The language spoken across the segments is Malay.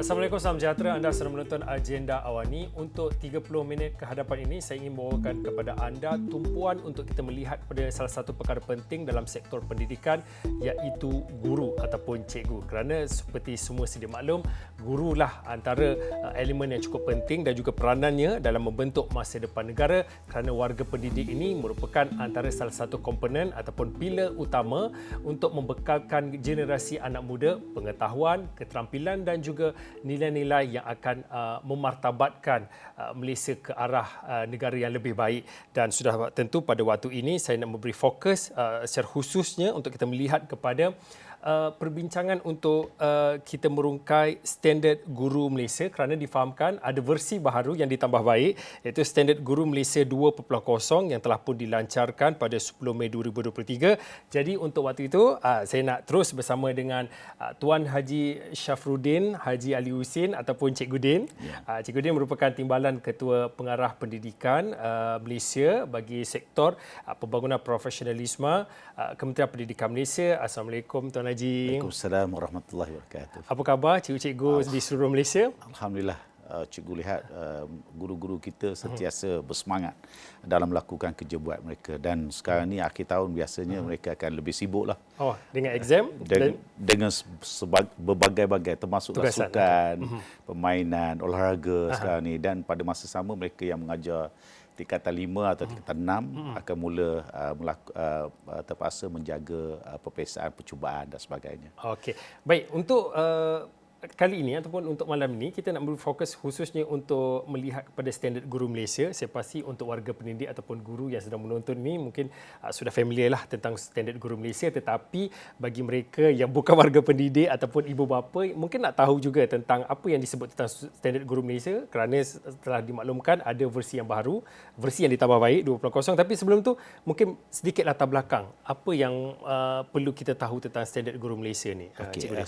Assalamualaikum, salam sejahtera. Anda sedang menonton Agenda Awani. Untuk 30 minit ke hadapan ini, saya ingin membawakan kepada anda tumpuan untuk kita melihat pada salah satu perkara penting dalam sektor pendidikan, iaitu guru ataupun cikgu. Kerana seperti semua sedia maklum, gurulah antara elemen yang cukup penting dan juga peranannya dalam membentuk masa depan negara, kerana warga pendidik ini merupakan antara salah satu komponen ataupun pilar utama untuk membekalkan generasi anak muda pengetahuan, keterampilan dan juga nilai-nilai yang akan memartabatkan Malaysia ke arah negara yang lebih baik. Dan sudah tentu pada waktu ini saya nak memberi fokus secara khususnya untuk kita melihat kepada perbincangan untuk kita merungkai standard guru Malaysia, kerana difahamkan ada versi baharu yang ditambah baik, iaitu standard guru Malaysia 2.0 yang telah pun dilancarkan pada 10 Mei 2023. Jadi untuk waktu itu saya nak terus bersama dengan Tuan Haji Syafruddin Haji Ali Husin ataupun Cikgu Din. Cikgu Din merupakan Timbalan Ketua Pengarah Pendidikan Malaysia bagi sektor pembangunan profesionalisme Kementerian Pendidikan Malaysia. Assalamualaikum Tuan Haji. Waalaikumsalam warahmatullahi wabarakatuh. Apa khabar cikgu-cikgu di seluruh Malaysia? Alhamdulillah, cikgu lihat guru-guru kita sentiasa bersemangat dalam melakukan kerja buat mereka, dan sekarang ni akhir tahun biasanya mereka akan lebih sibuk lah. Oh, dengan exam? Dengan berbagai-bagai termasuk sukan, permainan, olahraga sekarang ni, dan pada masa sama mereka yang mengajar tingkatan 5 atau tingkatan 6 akan mula terpaksa menjaga peperiksaan percubaan dan sebagainya. Okey. Baik, untuk kali ini ataupun untuk malam ini kita nak berfokus khususnya untuk melihat kepada standard guru Malaysia. Saya pasti untuk warga pendidik ataupun guru yang sedang menonton ini mungkin sudah familiar lah tentang standard guru Malaysia, tetapi bagi mereka yang bukan warga pendidik ataupun ibu bapa mungkin nak tahu juga tentang apa yang disebut tentang standard guru Malaysia, kerana telah dimaklumkan ada versi yang baru, versi yang ditambah baik 2.0. Tapi sebelum tu mungkin sedikit latar belakang apa yang perlu kita tahu tentang standard guru Malaysia ni.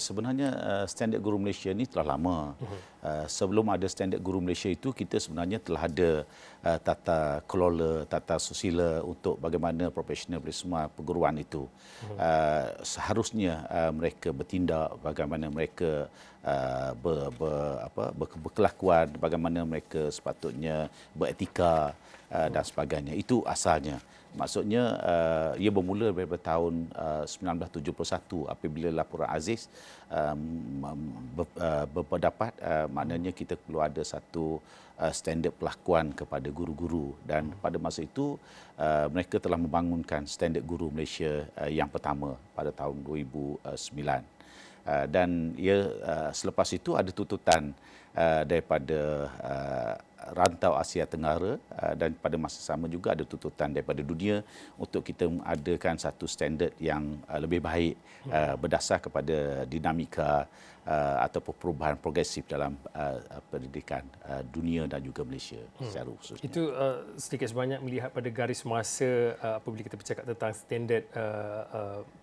Sebenarnya standard guru Malaysia ni telah lama. Sebelum ada standard guru Malaysia itu, kita sebenarnya telah ada tata kelola, tata susila untuk bagaimana profesionalisme perguruan itu. Seharusnya mereka bertindak, bagaimana mereka berkelakuan, bagaimana mereka sepatutnya beretika dan sebagainya. Itu asalnya. Maksudnya ia bermula daripada tahun 1971 apabila laporan Aziz berpendapat maknanya kita perlu ada satu standard perlakuan kepada guru-guru, dan pada masa itu mereka telah membangunkan standard guru Malaysia yang pertama pada tahun 2009. Dan ia selepas itu ada tuntutan daripada rantau Asia Tenggara, dan pada masa sama juga ada tuntutan daripada dunia untuk kita mengadakan satu standard yang lebih baik berdasar kepada dinamika ataupun perubahan progresif dalam pendidikan dunia dan juga Malaysia secara khususnya. Itu sedikit sebanyak melihat pada garis masa apabila kita bercakap tentang standard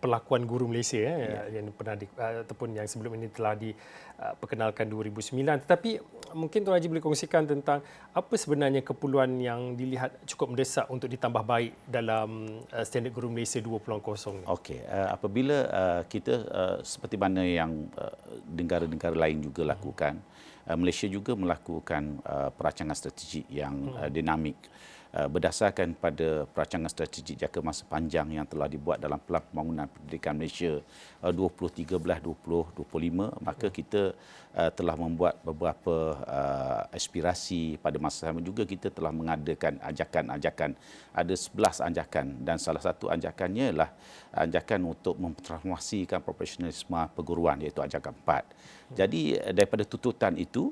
perlakuan guru Malaysia yang pernah ataupun yang sebelum ini telah diperkenalkan 2009. Tetapi mungkin Tuan Haji boleh kongsikan tentang apa sebenarnya keperluan yang dilihat cukup mendesak untuk ditambah baik dalam standard guru Malaysia 2.0 ni. Okey, apabila kita seperti mana yang negara-negara lain juga lakukan, Malaysia juga melakukan perancangan strategik yang dinamik berdasarkan pada perancangan strategik jangka masa panjang yang telah dibuat dalam Pelan Pembangunan Pendidikan Malaysia 2013-2025, maka kita telah membuat beberapa aspirasi. Pada masa sama juga kita telah mengadakan ajakan-ajakan. Ada 11 ajakan, dan salah satu ajakannya ialah ajakan untuk memtransformasikan profesionalisme perguruan, iaitu ajakan 4. Jadi daripada tuntutan itu,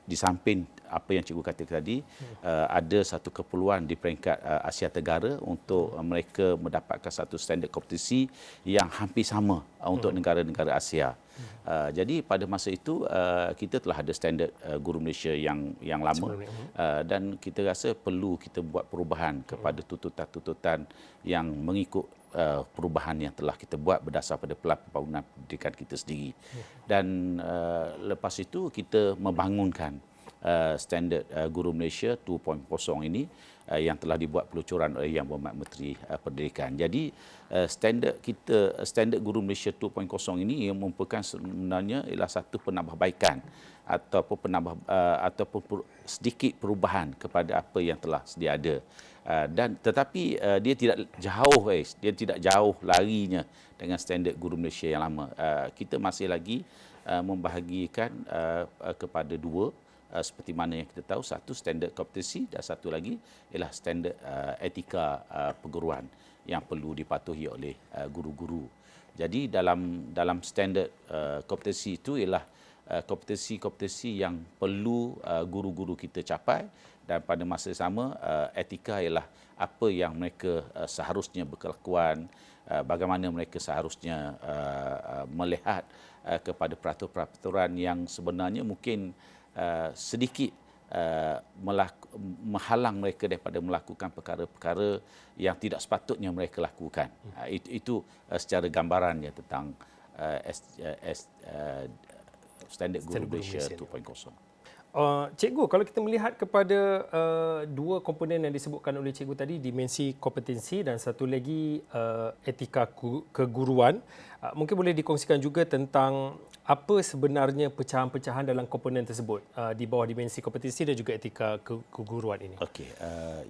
di samping apa yang cikgu katakan tadi, ada satu keperluan di peringkat Asia Tenggara untuk mereka mendapatkan satu standard kompetisi yang hampir sama untuk negara-negara Asia. Jadi pada masa itu kita telah ada standard guru Malaysia yang lama, dan kita rasa perlu kita buat perubahan kepada tuntutan-tuntutan yang mengikut perubahan yang telah kita buat berdasar pada Pelan Pembangunan Pendidikan kita sendiri. Dan lepas itu kita membangunkan standard Guru Malaysia 2.0 ini yang telah dibuat pelucuran oleh Yang Berhormat Menteri Pendidikan. Jadi standard Guru Malaysia 2.0 ini yang merupakan sebenarnya ialah satu penambahbaikan ataupun sedikit perubahan kepada apa yang telah sedia ada. Tetapi dia tidak jauh larinya dengan standard Guru Malaysia yang lama. Kita masih lagi membahagikan kepada dua, seperti mana yang kita tahu, satu standard kompetensi dan satu lagi ialah standard etika perguruan yang perlu dipatuhi oleh guru-guru. Jadi dalam standard kompetensi itu ialah kompetensi-kompetensi yang perlu guru-guru kita capai, dan pada masa yang sama etika ialah apa yang mereka seharusnya berkelakuan, bagaimana mereka seharusnya melihat kepada peraturan-peraturan yang sebenarnya mungkin sedikit menghalang mereka daripada melakukan perkara-perkara yang tidak sepatutnya mereka lakukan. Itu secara gambarannya tentang standard Guru Malaysia 2.0. Cikgu, kalau kita melihat kepada dua komponen yang disebutkan oleh cikgu tadi, dimensi kompetensi dan satu lagi etika keguruan, mungkin boleh dikongsikan juga tentang apa sebenarnya pecahan-pecahan dalam komponen tersebut di bawah dimensi kompetensi dan juga etika keguruan ini. Okey,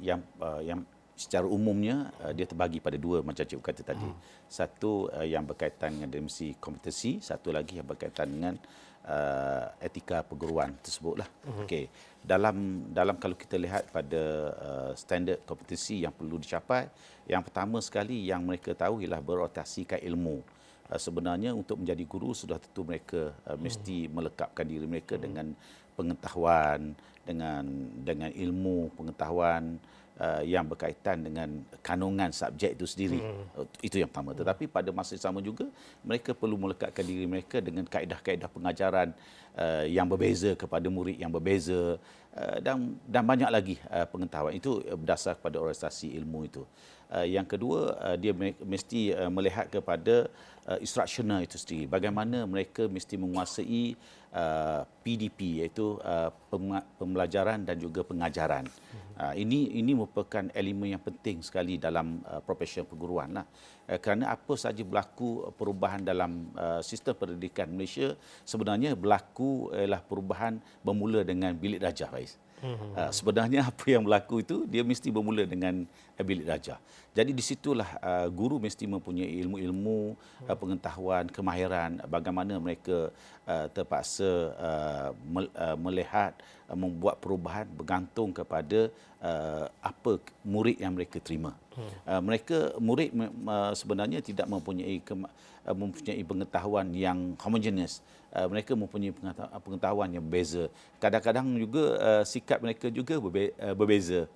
yang secara umumnya dia terbagi pada dua macam cikgu kata tadi. Satu yang berkaitan dengan dimensi kompetensi, satu lagi yang berkaitan dengan etika perguruan tersebutlah. Okey, dalam kalau kita lihat pada standard kompetensi yang perlu dicapai, yang pertama sekali yang mereka tahu ialah berorientasikan ilmu. Sebenarnya untuk menjadi guru sudah tentu mereka mesti melekapkan diri mereka dengan pengetahuan, dengan ilmu pengetahuan yang berkaitan dengan kandungan subjek itu sendiri. Itu yang pertama. Tetapi pada masa yang sama juga mereka perlu melekatkan diri mereka dengan kaedah-kaedah pengajaran yang berbeza kepada murid yang berbeza, dan banyak lagi pengetahuan. Itu berdasar kepada orientasi ilmu itu. Yang kedua, dia mesti melihat kepada instructional itu sendiri. Bagaimana mereka mesti menguasai PDP, iaitu pembelajaran dan juga pengajaran. Ini merupakan elemen yang penting sekali dalam profesion perguruan lah. Kerana apa saja berlaku perubahan dalam sistem pendidikan Malaysia, sebenarnya berlaku ialah perubahan bermula dengan bilik darjah, Faiz. Sebenarnya apa yang berlaku itu dia mesti bermula dengan bilik darjah. Jadi di situlah guru mesti mempunyai ilmu-ilmu, pengetahuan, kemahiran bagaimana mereka terpaksa melihat, membuat perubahan bergantung kepada apa murid yang mereka terima. Murid sebenarnya tidak mempunyai pengetahuan yang homogeneous. Mereka mempunyai pengetahuan yang berbeza. Kadang-kadang juga sikap mereka juga berbeza,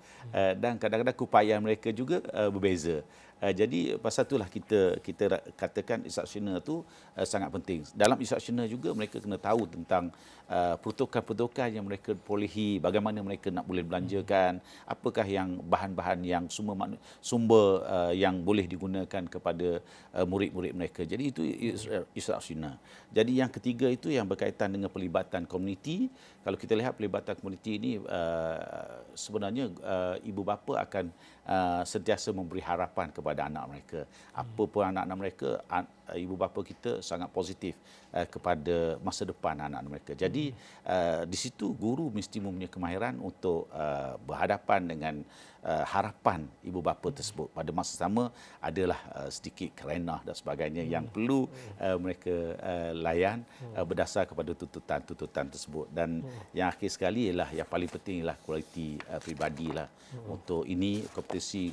dan kadang-kadang keupayaan mereka juga berbeza. Jadi pasal itulah kita katakan instructional itu sangat penting. Dalam instructional juga mereka kena tahu tentang peruntukan-peruntukan yang mereka perolehi, bagaimana mereka nak boleh belanjakan, apakah yang bahan-bahan yang sumber yang boleh digunakan kepada murid-murid mereka. Jadi itu instructional. Jadi yang ketiga itu yang berkaitan dengan pelibatan komuniti. Kalau kita lihat pelibatan komuniti ini, sebenarnya ibu bapa akan sentiasa memberi harapan kepada anak mereka. Apa pun anak-anak mereka, ibu bapa kita sangat positif kepada masa depan anak-anak mereka. Jadi di situ guru mesti mempunyai kemahiran untuk berhadapan dengan harapan ibu bapa tersebut. Pada masa sama adalah sedikit kerenah dan sebagainya yang perlu mereka layan berdasar kepada tuntutan-tuntutan tersebut. Dan yang akhir sekali ialah yang paling penting ialah kualiti peribadi lah. Untuk ini kompetensi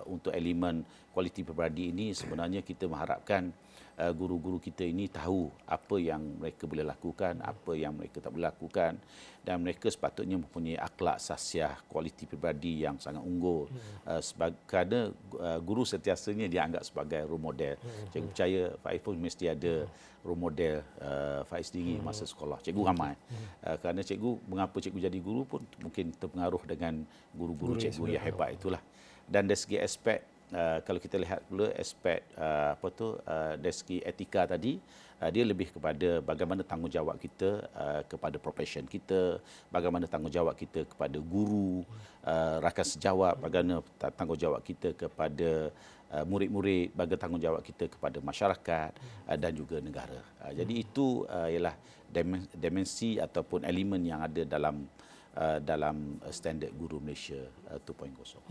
untuk elemen kualiti peribadi ini sebenarnya kita mengharapkan guru-guru kita ini tahu apa yang mereka boleh lakukan, apa yang mereka tak boleh lakukan, dan mereka sepatutnya mempunyai akhlak, sasiah, kualiti peribadi yang sangat unggul. Kerana guru sentiasanya dianggap sebagai role model. Cikgu percaya Faiz pun mesti ada role model Faiz sendiri masa sekolah. Cikgu ramai. Kerana mengapa cikgu jadi guru pun mungkin terpengaruh dengan guru-guru cikgu yang hebat itulah. Dan dari segi aspek kalau kita lihat pula aspek dari segi etika tadi, dia lebih kepada bagaimana tanggungjawab kita kepada profession kita, bagaimana tanggungjawab kita kepada guru, rakan sejawat, bagaimana tanggungjawab kita kepada murid-murid, bagaimana tanggungjawab kita kepada masyarakat dan juga negara. Jadi itu ialah dimensi ataupun elemen yang ada dalam standard Guru Malaysia 2.0.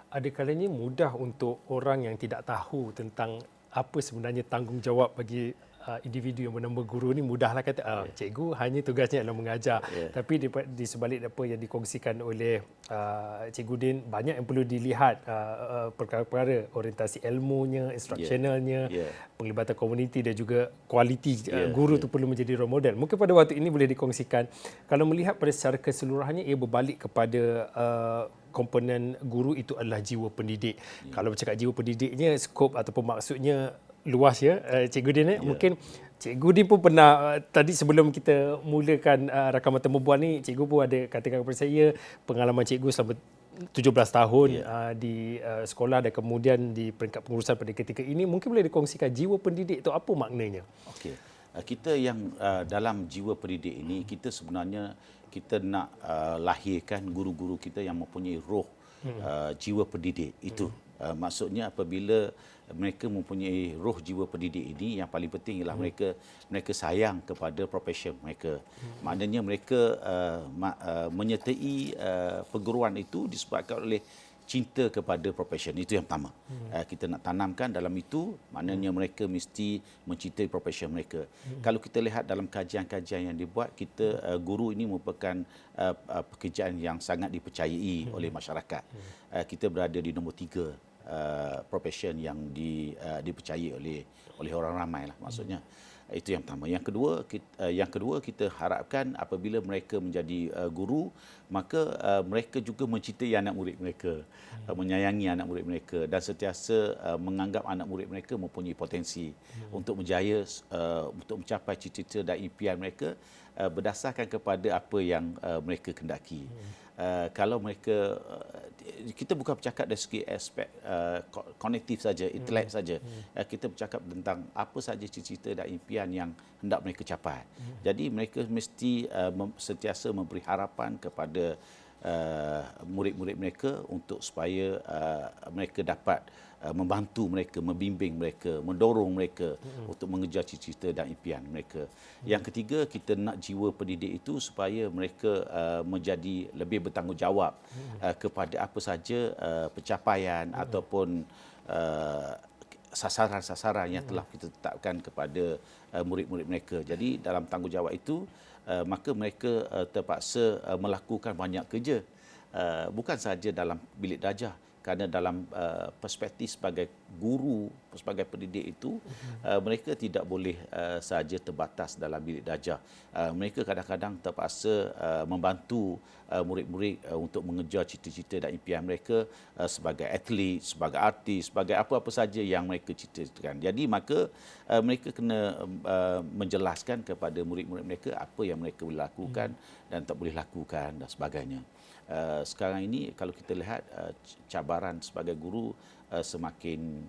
Ada kalanya mudah untuk orang yang tidak tahu tentang apa sebenarnya tanggungjawab bagi individu yang bernama guru ni, mudahlah kata cikgu hanya tugasnya adalah mengajar. Tapi di sebalik apa yang dikongsikan oleh Cikgu Din, banyak yang perlu dilihat, perkara-perkara orientasi ilmunya, instructionalnya, penglibatan komuniti dan juga kualiti guru tu perlu menjadi role model. Mungkin pada waktu ini boleh dikongsikan, kalau melihat pada secara keseluruhannya ia berbalik kepada komponen guru itu adalah jiwa pendidik. Kalau bercakap jiwa pendidiknya, skop ataupun maksudnya luas ya, Cikgu Din. Mungkin Cikgu Din pun pernah, tadi sebelum kita mulakan rakaman temu bual ni, Cikgu pun ada katakan kepada saya pengalaman Cikgu selama 17 tahun di sekolah dan kemudian di peringkat pengurusan pada ketika ini. Mungkin boleh dikongsikan jiwa pendidik itu apa maknanya? Okey. Kita yang dalam jiwa pendidik ini, kita sebenarnya kita nak lahirkan guru-guru kita yang mempunyai roh jiwa pendidik itu. Maksudnya apabila mereka mempunyai roh jiwa pendidik ini, yang paling penting ialah mereka sayang kepada profession mereka. Maknanya mereka menyertai perguruan itu disebabkan oleh cinta kepada profession. Itu yang pertama. Kita nak tanamkan dalam itu, maknanya mereka mesti mencintai profession mereka. Kalau kita lihat dalam kajian-kajian yang dibuat, guru ini merupakan pekerjaan yang sangat dipercayai oleh masyarakat. Kita berada di nombor 3 profession yang dipercayai oleh orang ramai lah, maksudnya. Itu yang pertama. Yang kedua kita harapkan apabila mereka menjadi guru, maka mereka juga mencintai anak murid mereka, menyayangi anak murid mereka dan sentiasa menganggap anak murid mereka mempunyai potensi untuk berjaya, untuk mencapai cita-cita dan impian mereka berdasarkan kepada apa yang mereka kendaki. Kalau mereka, kita bukan bercakap dari segi aspek kognitif saja, intelek saja. Kita bercakap tentang apa saja cita-cita dan impian yang hendak mereka capai. Jadi mereka mesti sentiasa memberi harapan kepada murid-murid mereka untuk supaya mereka dapat membantu mereka, membimbing mereka, mendorong mereka untuk mengejar cita-cita dan impian mereka. Yang ketiga, kita nak jiwa pendidik itu supaya mereka menjadi lebih bertanggungjawab kepada apa saja pencapaian ataupun sasaran-sasaran yang telah kita tetapkan kepada murid-murid mereka. Jadi dalam tanggungjawab itu, maka mereka terpaksa melakukan banyak kerja, bukan sahaja dalam bilik darjah. Kerana dalam perspektif sebagai guru, sebagai pendidik itu, mereka tidak boleh sahaja terbatas dalam bilik darjah. Mereka kadang-kadang terpaksa membantu murid-murid untuk mengejar cita-cita dan impian mereka sebagai atlet, sebagai artis, sebagai apa-apa saja yang mereka cita-citakan. Jadi maka mereka kena menjelaskan kepada murid-murid mereka apa yang mereka boleh lakukan dan tak boleh lakukan dan sebagainya. Sekarang ini kalau kita lihat cabaran sebagai guru semakin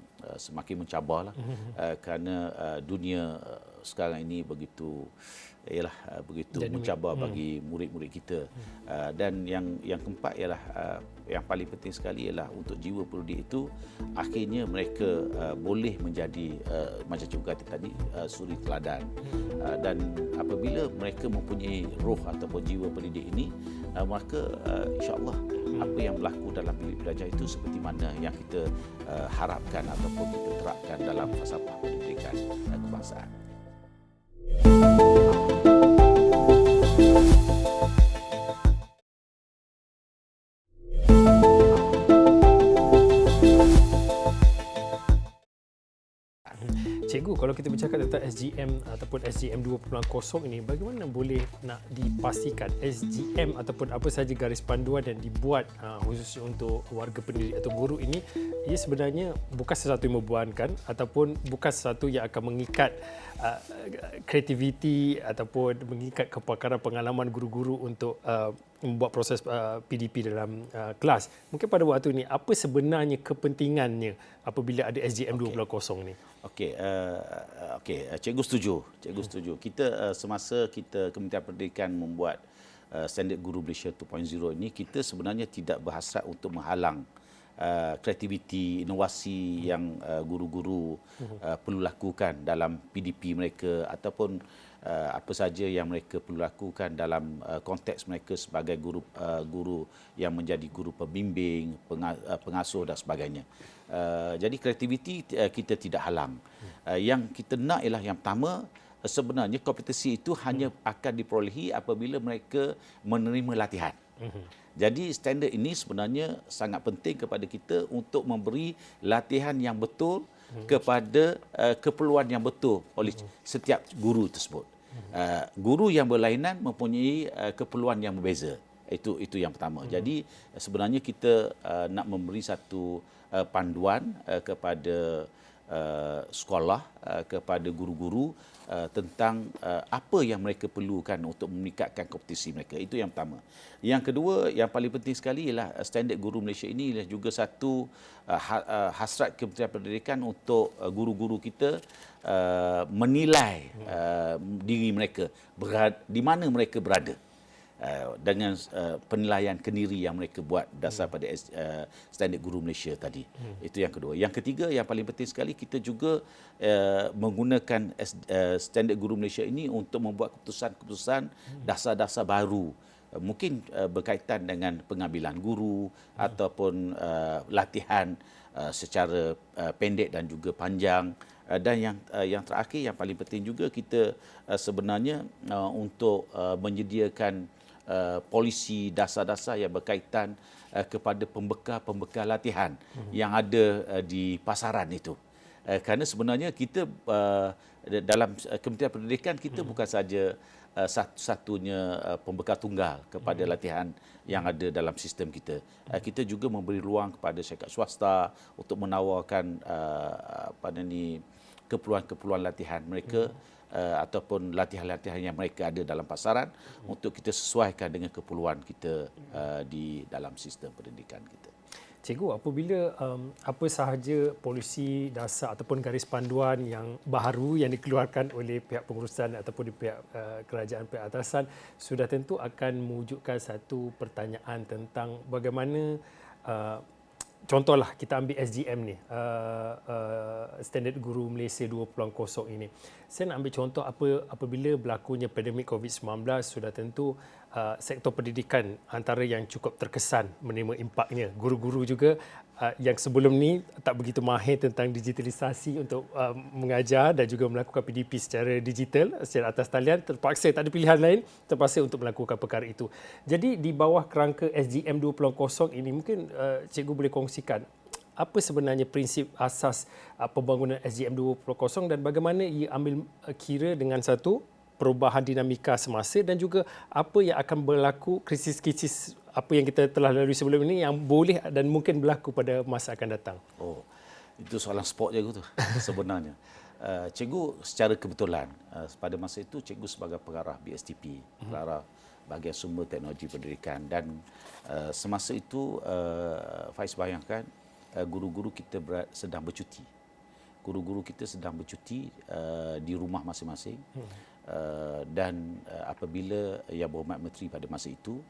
mencabarlah, kerana dunia sekarang ini begitu mencabar bagi murid-murid kita. Dan yang keempat ialah yang paling penting sekali ialah untuk jiwa pendidik itu, akhirnya mereka boleh menjadi macam cikgu kata tadi, suri teladan. Dan apabila mereka mempunyai roh ataupun jiwa pendidik ini, maka insya-Allah apa yang berlaku dalam bilik belajar itu seperti mana yang kita harapkan ataupun kita terapkan dalam falsafah pendidikan kebangsaan. Cikgu, kalau kita bercakap tentang SGM ataupun SGM 2.0 ini, bagaimana boleh nak dipastikan SGM ataupun apa sahaja garis panduan yang dibuat khusus untuk warga pendidik atau guru ini, ia sebenarnya bukan sesuatu yang membuankan ataupun bukan sesuatu yang akan mengikat kreativiti ataupun mengikat kepakaran pengalaman guru-guru untuk membuat proses PDP dalam kelas. Mungkin pada waktu ini apa sebenarnya kepentingannya apabila ada SGM 2.0 ni? Cikgu setuju. Kita semasa kita Kementerian Pendidikan membuat Standard Guru Malaysia 2.0 ini, kita sebenarnya tidak berhasrat untuk menghalang kreativiti, inovasi yang guru-guru perlu lakukan dalam PDP mereka ataupun apa saja yang mereka perlu lakukan dalam konteks mereka sebagai guru yang menjadi guru pembimbing, pengasuh dan sebagainya. Jadi kreativiti kita tidak halang. Yang kita nak ialah yang pertama, sebenarnya kompetensi itu hanya akan diperolehi apabila mereka menerima latihan. Jadi standard ini sebenarnya sangat penting kepada kita untuk memberi latihan yang betul kepada keperluan yang betul oleh setiap guru tersebut. Guru yang berlainan mempunyai keperluan yang berbeza. Itu yang pertama. Jadi sebenarnya kita nak memberi satu panduan kepada sekolah, kepada guru-guru tentang apa yang mereka perlukan untuk meningkatkan kompetensi mereka. Itu yang pertama. Yang kedua, yang paling penting sekali ialah Standard Guru Malaysia ini ialah juga satu hasrat Kementerian Pendidikan untuk guru-guru kita menilai diri mereka, di mana mereka berada. Dengan penilaian kendiri yang mereka buat dasar pada Standard Guru Malaysia tadi. Itu yang kedua. Yang ketiga, yang paling penting sekali, kita juga menggunakan Standard Guru Malaysia ini untuk membuat keputusan-keputusan dasar-dasar baru. Mungkin berkaitan dengan pengambilan guru ataupun latihan secara pendek dan juga panjang. Dan yang terakhir, yang paling penting juga, kita sebenarnya untuk menyediakan polisi dasar-dasar yang berkaitan kepada pembekal latihan yang ada di pasaran itu. Kerana sebenarnya kita dalam Kementerian Pendidikan, kita bukan saja satu-satunya pembekal tunggal kepada latihan yang ada dalam sistem kita. Kita juga memberi ruang kepada syarikat swasta untuk menawarkan keperluan-keperluan latihan mereka ataupun latihan-latihan yang mereka ada dalam pasaran untuk kita sesuaikan dengan keperluan kita di dalam sistem pendidikan kita. Cikgu, apabila apa sahaja polisi dasar ataupun garis panduan yang baru yang dikeluarkan oleh pihak pengurusan ataupun di pihak kerajaan, pihak atasan, sudah tentu akan mewujudkan satu pertanyaan tentang bagaimana contohlah kita ambil SGM ni, Standard Guru Malaysia 2.0 ini. Saya nak ambil contoh apabila berlakunya pandemik COVID-19, sudah tentu sektor pendidikan antara yang cukup terkesan menerima impaknya. Guru-guru juga yang sebelum ni tak begitu mahir tentang digitalisasi untuk mengajar dan juga melakukan PDP secara digital, secara atas talian, terpaksa tak ada pilihan lain, terpaksa untuk melakukan perkara itu. Jadi di bawah kerangka SGM 2.0 ini, mungkin cikgu boleh kongsikan apa sebenarnya prinsip asas pembangunan SGM 2.0 dan bagaimana ia ambil kira dengan satu perubahan dinamika semasa dan juga apa yang akan berlaku, krisis-krisis apa yang kita telah lalui sebelum ini yang boleh dan mungkin berlaku pada masa akan datang. Oh, itu soalan sport je tu sebenarnya. Cikgu secara kebetulan pada masa itu cikgu sebagai pengarah BSTP, pengarah bahagian sumber teknologi pendidikan, dan semasa itu Faiz bayangkan guru-guru kita sedang bercuti. Guru-guru kita sedang bercuti di rumah masing-masing. Dan apabila Yang Berhormat Menteri pada masa itu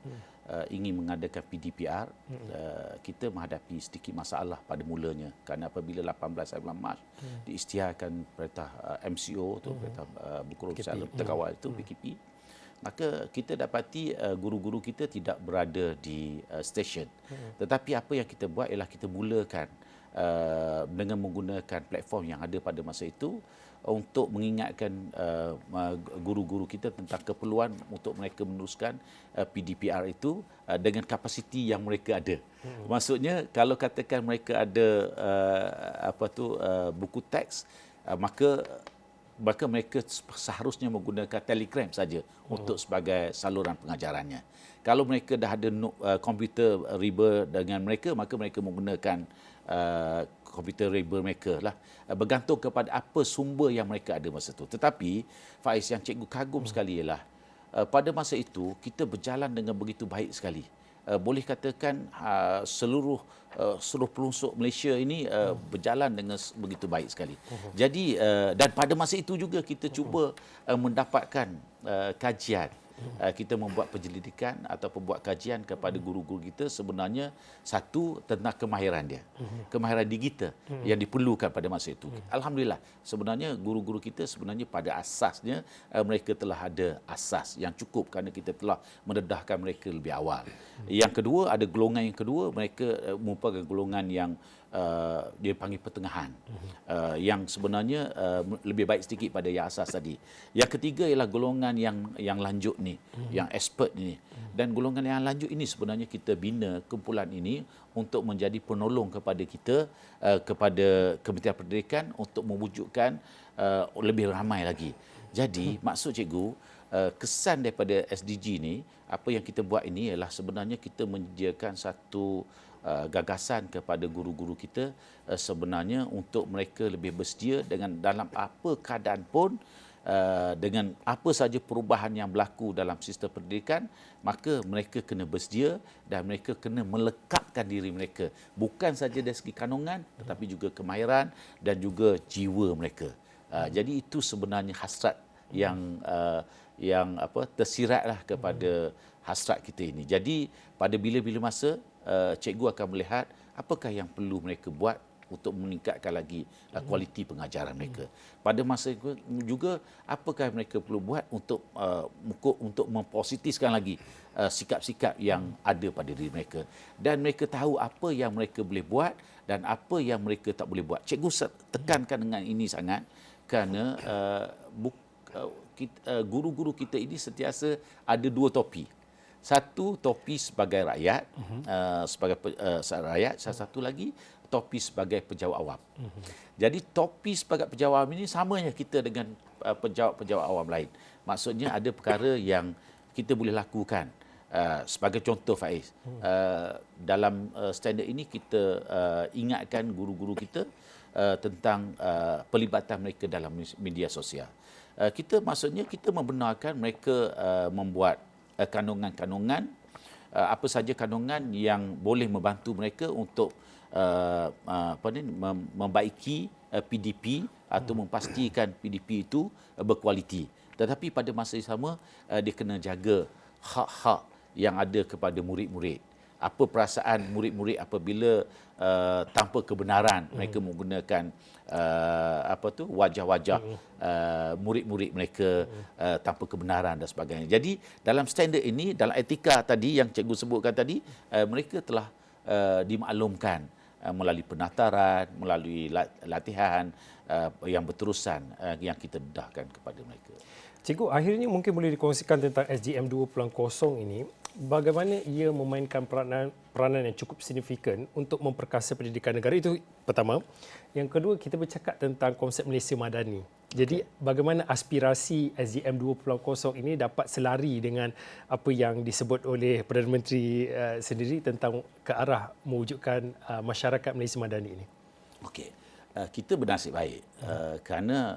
ingin mengadakan PDPR, kita menghadapi sedikit masalah pada mulanya kerana apabila 18 Mac diisytiharkan perintah MCO tu, perintah Berkerusahaan Terkawal itu, PKP, maka kita dapati guru-guru kita tidak berada di stesen. Tetapi apa yang kita buat ialah kita mulakan dengan menggunakan platform yang ada pada masa itu untuk mengingatkan guru-guru kita tentang keperluan untuk mereka meneruskan PDPR itu dengan kapasiti yang mereka ada. Maksudnya kalau katakan mereka ada buku teks, maka mereka seharusnya menggunakan Telegram saja untuk sebagai saluran pengajarannya. Kalau mereka dah ada komputer riba dengan mereka, maka mereka menggunakan komputer riba mereka lah, bergantung kepada apa sumber yang mereka ada masa itu. Tetapi Faiz, yang cikgu kagum sekali ialah pada masa itu kita berjalan dengan begitu baik sekali. Boleh katakan seluruh pelosok Malaysia ini berjalan dengan begitu baik sekali. Jadi dan pada masa itu juga kita cuba mendapatkan kajian. Kita membuat penyelidikan ataupun buat kajian kepada guru-guru kita, sebenarnya satu tentang kemahiran dia, kemahiran digital yang diperlukan pada masa itu. Alhamdulillah, sebenarnya guru-guru kita sebenarnya pada asasnya mereka telah ada asas yang cukup kerana kita telah mendedahkan mereka lebih awal. Yang kedua, ada golongan yang kedua, mereka merupakan golongan yang dia panggil pertengahan, yang sebenarnya lebih baik sedikit pada yang asas tadi. Yang ketiga ialah golongan yang lanjut ni, yang expert ni. Dan golongan yang lanjut ini sebenarnya kita bina kumpulan ini untuk menjadi penolong kepada kita, kepada Kementerian Pendidikan untuk mewujudkan lebih ramai lagi. Jadi maksud cikgu, kesan daripada SDG ni, apa yang kita buat ini ialah sebenarnya kita menyediakan satu gagasan kepada guru-guru kita sebenarnya untuk mereka lebih bersedia dengan dalam apa keadaan pun, dengan apa saja perubahan yang berlaku dalam sistem pendidikan, maka mereka kena bersedia dan mereka kena melekatkan diri mereka, bukan saja dari segi kandungan tetapi juga kemahiran dan juga jiwa mereka. Jadi itu sebenarnya hasrat yang tersiratlah kepada hasrat kita ini. Jadi pada bila-bila masa cikgu akan melihat apakah yang perlu mereka buat untuk meningkatkan lagi kualiti pengajaran mereka. Pada masa itu juga apakah mereka perlu buat untuk mempositifkan lagi sikap-sikap yang ada pada diri mereka, dan mereka tahu apa yang mereka boleh buat dan apa yang mereka tak boleh buat. Cikgu tekankan dengan ini sangat kerana guru-guru kita ini sentiasa ada dua topi. Satu, topi sebagai rakyat, rakyat. Satu lagi, topi sebagai pejabat awam. Jadi topi sebagai pejabat awam ini samanya kita dengan pejabat-pejabat awam lain. Maksudnya ada perkara yang kita boleh lakukan. Sebagai contoh, Faiz, dalam standard ini kita ingatkan guru-guru kita tentang pelibatan mereka dalam media sosial. Kita membenarkan mereka membuat kandungan-kandungan, apa saja kandungan yang boleh membantu mereka untuk membaiki PDP atau memastikan PDP itu berkualiti. Tetapi pada masa yang sama dia kena jaga hak-hak yang ada kepada murid-murid. Apa perasaan murid-murid apabila tanpa kebenaran mereka menggunakan wajah-wajah murid-murid mereka tanpa kebenaran dan sebagainya. Jadi dalam standard ini, dalam etika tadi yang cikgu sebutkan tadi, mereka telah dimaklumkan melalui penataran, melalui latihan yang berterusan yang kita dedahkan kepada mereka. Cikgu, akhirnya mungkin boleh dikongsikan tentang SGM 2.0 ini. Bagaimana ia memainkan peranan yang cukup signifikan untuk memperkasa pendidikan negara, itu pertama. Yang kedua, kita bercakap tentang konsep Malaysia Madani. Jadi bagaimana aspirasi SGM 2.0 ini dapat selari dengan apa yang disebut oleh Perdana Menteri sendiri tentang ke arah mewujudkan masyarakat Malaysia Madani ini. Okey. Kita bernasib baik kerana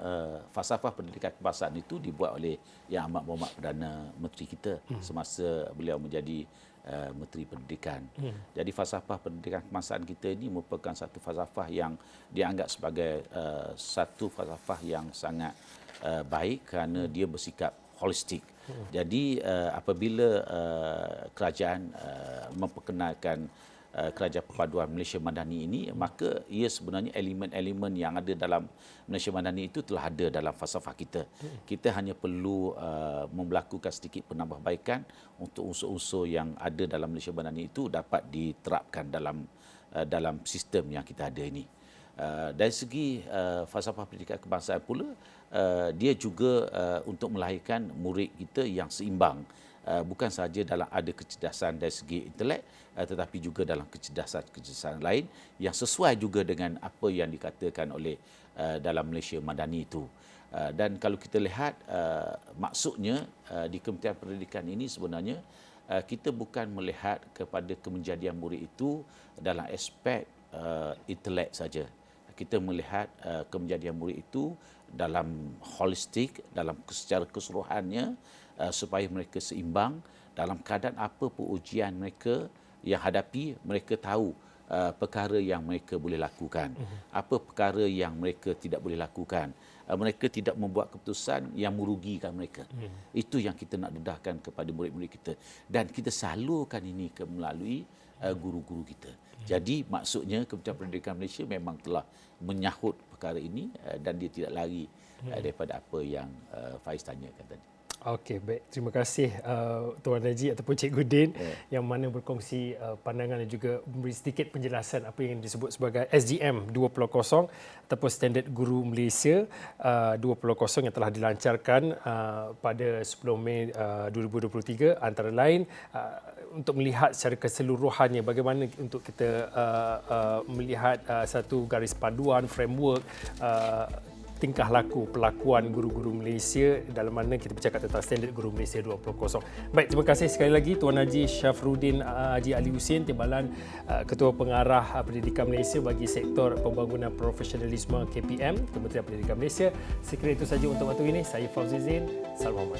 falsafah pendidikan kebangsaan itu dibuat oleh Yang Amat Berhormat Perdana Menteri kita semasa beliau menjadi Menteri Pendidikan. Jadi falsafah pendidikan kebangsaan kita ini merupakan satu falsafah yang dianggap sebagai satu falsafah yang sangat baik kerana dia bersikap holistik. Jadi apabila kerajaan memperkenalkan Kerajaan Perpaduan Malaysia Madani ini, maka ia sebenarnya elemen-elemen yang ada dalam Malaysia Madani itu telah ada dalam falsafah kita. Kita hanya perlu melakukan sedikit penambahbaikan untuk unsur-unsur yang ada dalam Malaysia Madani itu dapat diterapkan dalam sistem yang kita ada ini. Dari segi falsafah pendidikan kebangsaan pula, dia juga untuk melahirkan murid kita yang seimbang. Bukan sahaja dalam ada kecerdasan dari segi intelek, tetapi juga dalam kecerdasan lain yang sesuai juga dengan apa yang dikatakan oleh dalam Malaysia Madani itu. Dan kalau kita lihat maksudnya di Kementerian Pendidikan ini sebenarnya kita bukan melihat kepada kemenjadian murid itu dalam aspek intelek saja. Kita melihat kemenjadian murid itu dalam holistik, dalam secara keseluruhannya, supaya mereka seimbang dalam keadaan apa pun ujian mereka yang hadapi, mereka tahu perkara yang mereka boleh lakukan, apa perkara yang mereka tidak boleh lakukan. Mereka tidak membuat keputusan yang merugikan mereka. Itu yang kita nak dedahkan kepada murid-murid kita. Dan kita salurkan ini melalui guru-guru kita. Jadi maksudnya Kementerian Pendidikan Malaysia memang telah menyahut perkara ini dan dia tidak lari daripada apa yang Faiz tanyakan tadi. Okey, baik. Terima kasih Tuan Najib ataupun Cikgu Din yang mana berkongsi pandangan dan juga memberi sedikit penjelasan apa yang disebut sebagai SGM 2.0 ataupun Standard Guru Malaysia 2.0 yang telah dilancarkan pada 10 Mei 2023 antara lain untuk melihat secara keseluruhannya bagaimana untuk kita melihat satu garis panduan, framework tingkah laku pelakuan guru-guru Malaysia dalam mana kita bercakap tentang Standard Guru Malaysia 2.0. Baik, terima kasih sekali lagi Tuan Haji Syafruddin Haji Ali Husin, Timbalan Ketua Pengarah Pendidikan Malaysia bagi Sektor Pembangunan Profesionalisme KPM, Kementerian Pendidikan Malaysia. Sekiranya itu saja untuk waktu ini. Saya Fauzi Zain. Salam hormat.